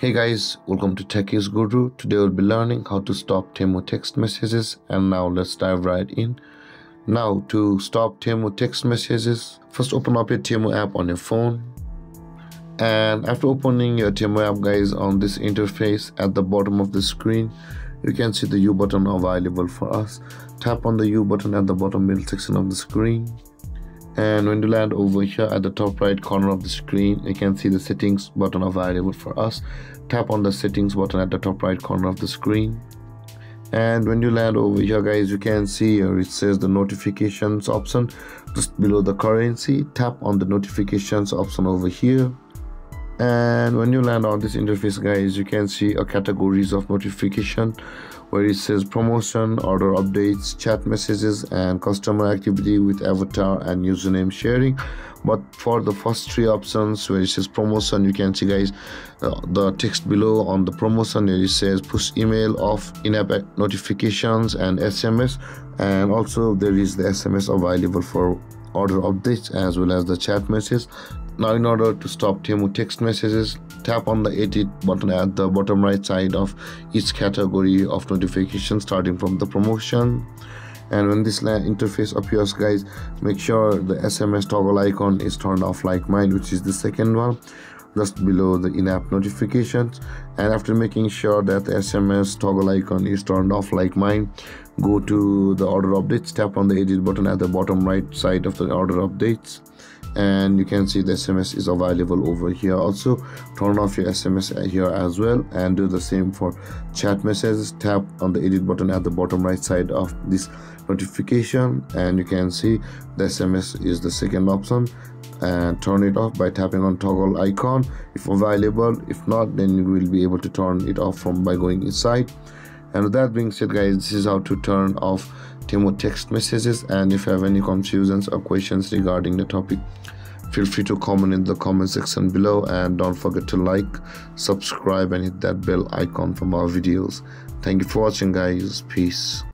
Hey guys, welcome to Techies Guru. Today we'll be learning how to stop Temu text messages, and now let's dive right in. Now to stop Temu text messages, first open up your Temu app on your phone. And after opening your Temu app guys, on this interface at the bottom of the screen, you can see the U button available for us. Tap on the U button at the bottom middle section of the screen. And when you land over here at the top right corner of the screen, you can see the settings button available for us. Tap on the settings button at the top right corner of the screen. And when you land over here guys, you can see here it says the notifications option just below the currency. Tap on the notifications option over here. And when you land on this interface guys, you can see a categories of notification where it says promotion, order updates, chat messages, and customer activity with avatar and username sharing. But for the first three options where it says promotion, you can see guys the text below on the promotion where it says push email off in-app notifications and SMS, and also there is the SMS available for order updates as well as the chat message. Now in order to stop Temu text messages, tap on the edit button at the bottom right side of each category of notification starting from the promotion. And when this interface appears guys, make sure the SMS toggle icon is turned off like mine, which is the second one just below the in-app notifications. And after making sure that the SMS toggle icon is turned off like mine, go to the order updates, tap on the edit button at the bottom right side of the order updates, and you can see the SMS is available over here. Also turn off your SMS here as well, and do the same for chat messages. Tap on the edit button at the bottom right side of this notification, and you can see the SMS is the second option, and turn it off by tapping on toggle icon if available. If not, then you will be able to turn it off by going inside. And with that being said guys, this is how to turn off Temu text messages. And if you have any confusions or questions regarding the topic, feel free to comment in the comment section below, and don't forget to like, subscribe, and hit that bell icon for more videos. Thank you for watching guys. Peace.